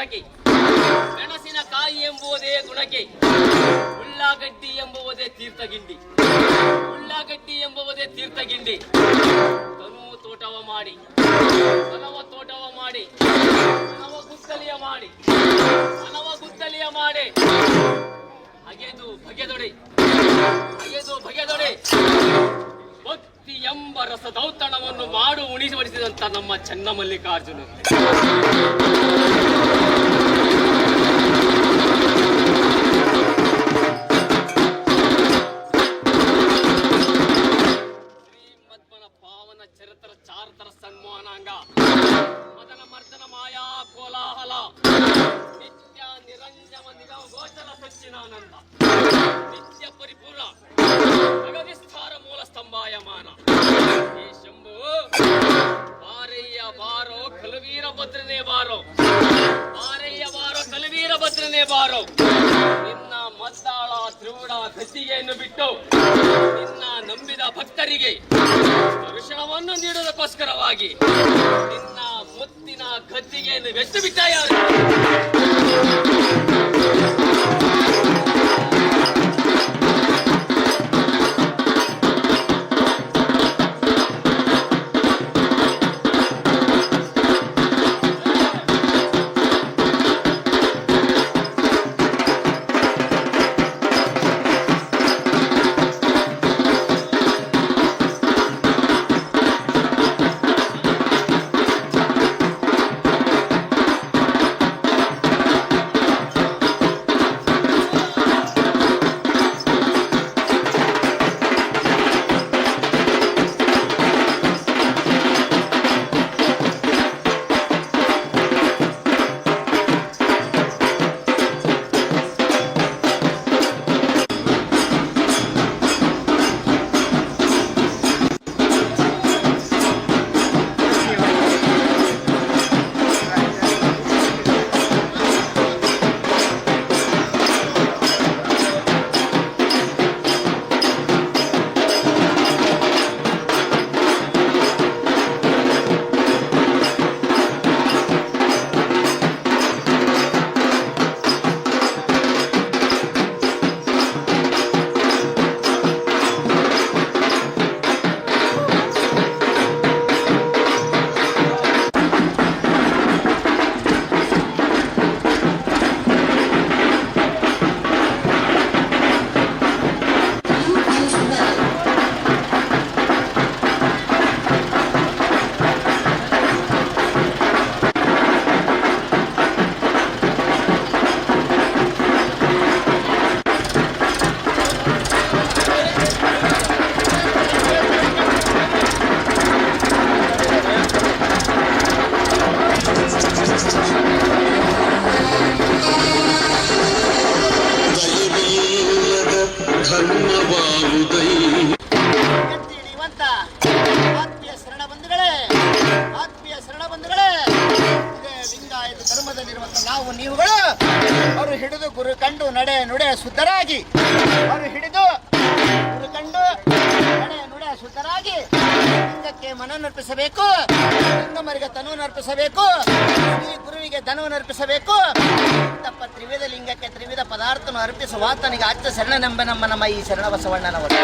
ಪಣಕ್ಕೆ, ಮೆಣಸಿನಕಾಯಿ ಎಂಬುವುದೇ ಗುಣಕ್ಕೆ, ಉಳ್ಳಾಗಡ್ಡಿ ಎಂಬುವುದೇ ತೀರ್ಥಗಿಂಡಿ, ಉಳ್ಳಾಗಡ್ಡಿ ಎಂಬುವುದೇ ತೀರ್ಥಗಿಂಡಿ. ತನು ತೋಟವ ಮಾಡಿ, ಹಲವ ತೋಟವ ಮಾಡಿ, ಹಲವ ಗುದ್ದಲಿಯ ಮಾಡಿ, ಹಲವ ಗುದ್ದಲಿಯ ಮಾಡಿ, ಅಗೆದು ಬಗೆದೊಡೆ, ಅಗೆದು ಬಗೆದೊಡೆ ಭಕ್ತಿ ಎಂಬ ರಸದೌತಣವನ್ನು ಮಾಡು ಉಣಿಸಿಬಡಿಸಿದಂತ ನಮ್ಮ ಚನ್ನಮಲ್ಲಿಕಾರ್ಜುನ. ಶ್ರೀಮದ್ಮನ ಪಾವನ ಚರಿತ್ರ ಚಾರತರ ಸನ್ಮಾನಾಂಗ ಮದನ ಮರ್ದನ ಮಾಯಾ ಕೋಲಾಹಲ ನಿತ್ಯ ನಿರಂಜನ ನಿಗಮ ಗೋಚರ ಸಚ್ಚಿನಾನಂದ ನಿತ್ಯ ಪರಿಪೂರ್ಣ ಜಗದಿಸ್ಥಾರ ಮೂಲ ಸ್ತಂಭಾಯಮಾನ ಈ ಶಂಭು ಬಾರಯ್ಯ ಬಾರೋ ಕಲವೀರ ಭದ್ರನೇ ಬಾರೋ, ಬಾರಯ್ಯ ಬಾರೋ ಕಲವೀರ ಭದ್ರನೇ ಬಾರೋ. ನಿನ್ನ ಮದ್ದಾಳ ತ್ರಿವುಡ ಗದ್ದಿಗೆಯನ್ನು ಬಿಟ್ಟು ನಿನ್ನ ನಂಬಿದ ಭಕ್ತರಿಗೆ ದರ್ಶನವನ್ನು ನೀಡುವುದಕ್ಕೋಸ್ಕರವಾಗಿ ನಿನ್ನ ಮುತ್ತಿನ ಗದ್ದಿಗೆಯನ್ನು ಬೆಚ್ಚು ಬಿಟ್ಟ ಯಾರು? ನಾವು ನೀವುಗಳು ಅವರು ಹಿಡಿದು ಗುರು ಕಂಡು ನಡೆ ನುಡೆ ಶುದ್ಧರಾಗಿ, ಅವರು ಹಿಡಿದು ಗುರು ಕಂಡು ನಡೆ ನುಡೆ ಶುದ್ಧರಾಗಿ ಲಿಂಗಕ್ಕೆ ಮನನರ್ಪಿಸಬೇಕು, ಲಿಂಗಮರಿಗೆ ತನುವನ್ನು ಅರ್ಪಿಸಬೇಕು, ಶ್ರೀ ಗುರುವಿಗೆ ಧನವನ್ನು ಅರ್ಪಿಸಬೇಕು. ತಪ್ಪ ತ್ರಿವಿಧ ಲಿಂಗಕ್ಕೆ ತ್ರಿವಿಧ ಪದಾರ್ಥವನ್ನು ಅರ್ಪಿಸುವ ಆತನಿಗೆ ಅಚ್ಚ ಶರಣನೆಂಬ ನಮ್ಮ ಈ ಶರಣ ಬಸವಣ್ಣನವರು.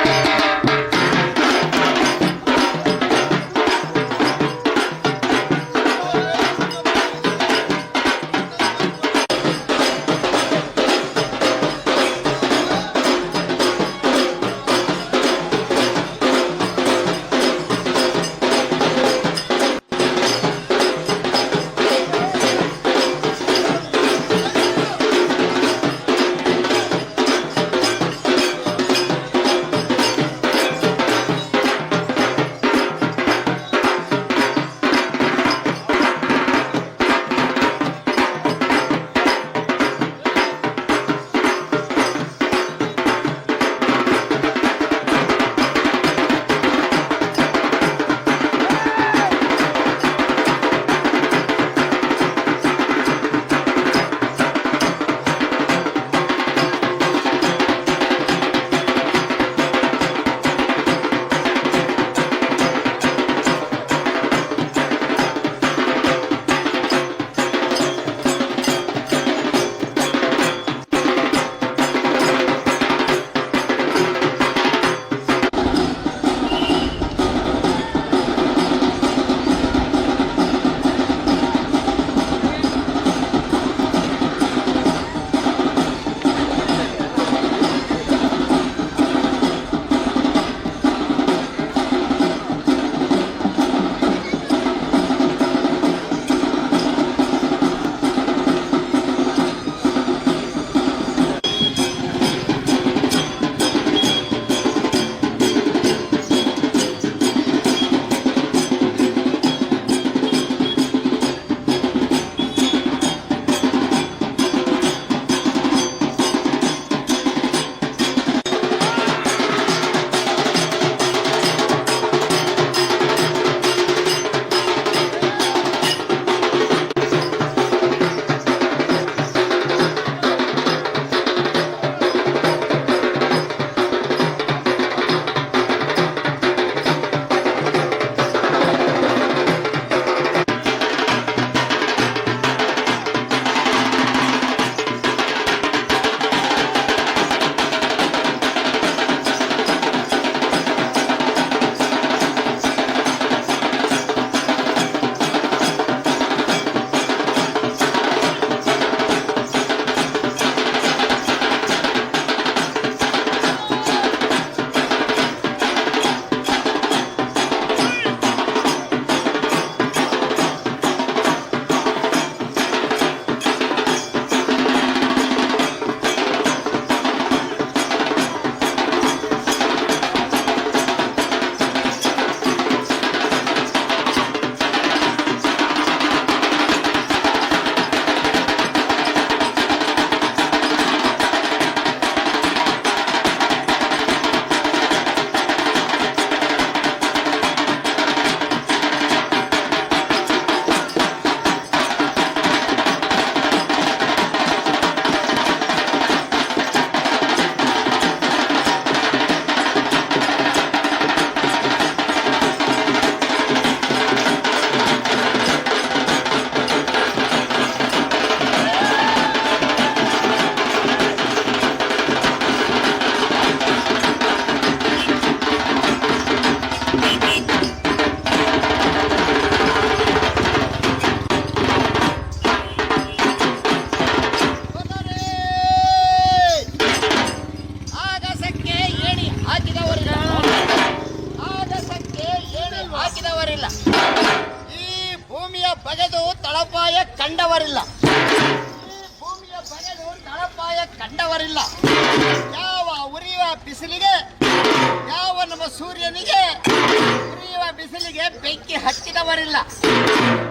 ಬೆಂಕಿ ಹಚ್ಚಿದವರಿಲ್ಲ,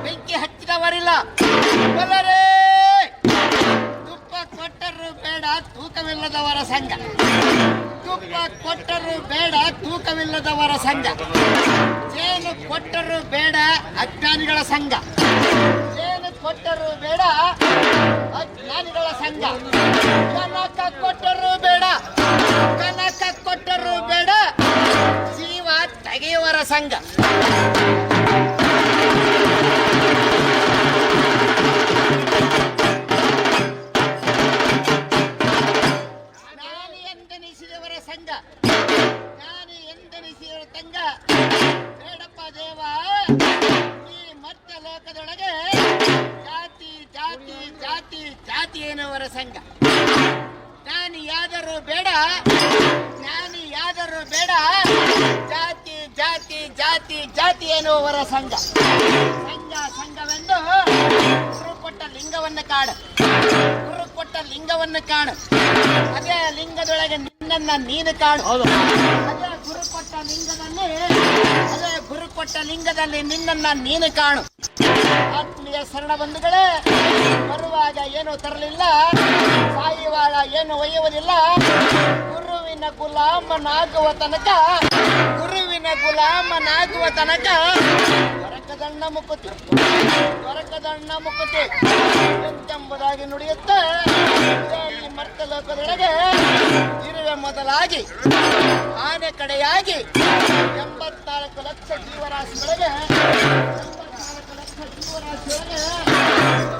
ಬೆಂಕಿ ಹಚ್ಚಿದವರಿಲ್ಲ. ಬಲ್ಲರೇ, ತುಪ್ಪ ಕೊಟ್ಟರು ಬೇಡ ತೂಕವಿಲ್ಲದವರ ಸಂಘ, ತುಪ್ಪ ಕೊಟ್ಟರು ಬೇಡ ತೂಕವಿಲ್ಲದವರ ಸಂಘ, ಜೇನು ಕೊಟ್ಟರು ಬೇಡ ಅಜ್ಞಾನಿಗಳ ಸಂಘ, ಜೇನು ಕೊಟ್ಟರು ಬೇಡ ಅಜ್ಞಾನಿಗಳ ಸಂಘ, ಕನಕ ಕೊಟ್ಟರು ಬೇಡ, ಕನಕ ಕೊಟ್ಟರು ಬೇಡ ಜೀವ ತೆಗೆಯುವರ ಸಂಘ. ಜ್ಞಾನಿ ಎಂದೆನಿಸಿದವರ ಸಂಘ, ಜ್ಞಾನಿ ಎಂದೆನಿಸಿದವರ ಸಂಘ ಬೇಡಪ್ಪ ದೇವ. ಈ ಮಧ್ಯ ಲೋಕದೊಳಗೆ ಜಾತಿ ಜಾತಿ ಜಾತಿ ಜಾತಿ ಎನ್ನುವರ ಸಂಘ. ಜ್ಞಾನಿಯಾದರೂ ಬೇಡ, ಜ್ಞಾನಿಯಾದರೂ ಬೇಡ ಜಾತಿ ಜಾತಿ ಜಾತಿ ಜಾತಿ ಎನ್ನುವರ ಸಂಘ. ಸಂಘ ಸಂಘವೆಂದು ಗುರು ಕೊಟ್ಟ ಲಿಂಗವನ್ನು ಕಾಣು, ಗುರು ಕೊಟ್ಟ ಲಿಂಗವನ್ನು ಕಾಣು. ಅದೇ ಲಿಂಗದೊಳಗೆ ನಿನ್ನನ್ನ ನೀನು ಕಾಣು. ಅದೇ ಗುರು ಕೊಟ್ಟ ಲಿಂಗದಲ್ಲಿ, ಅದೇ ಗುರು ಕೊಟ್ಟ ಲಿಂಗದಲ್ಲಿ ನಿನ್ನನ್ನ ನೀನು ಕಾಣು. ಆತ್ಮೀಯ ಶರಣ ಬಂಧುಗಳೇ, ಬರುವಾಗ ಏನು ತರಲಿಲ್ಲ, ಸಾಯುವಾಗ ಏನು ಒಯ್ಯುವುದಿಲ್ಲ. ಗುರುವಿನ ಗುಲಾಮನಾಗುವ ತನಕ, ಗುರುವಿನ ಗುಲಾಮನಾಗುವ ತನಕ ದೊರಕದಣ್ಣ ಮುಕುತಿ, ದೊರಕದಣ್ಣ ಮುಕುತಿ ಎಂಬುದಾಗಿ ನುಡಿಯುತ್ತೆ. ಈ ಮರ್ತ ಲೋಕದೊಳಗೆ ಇರುವೆ ಮೊದಲಾಗಿ ಆನೆ ಕಡೆಯಾಗಿ 84 ಲಕ್ಷ ಜೀವರಾಶಿಗಳಿಗೆ, 84 ಲಕ್ಷ ಜೀವರಾಶಿಗಳಿಗೆ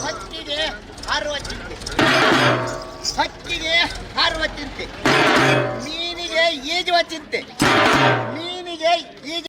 ಹಕ್ಕಿಗೆ ಹಾರುವ ಚಿಂತೆ, ಹಕ್ಕಿಗೆ ಹಾರುವ ಚಿಂತೆ, ಮೀನಿಗೆ ಈಜುವ ಚಿಂತೆ, ಮೀನಿಗೆ ಈಜು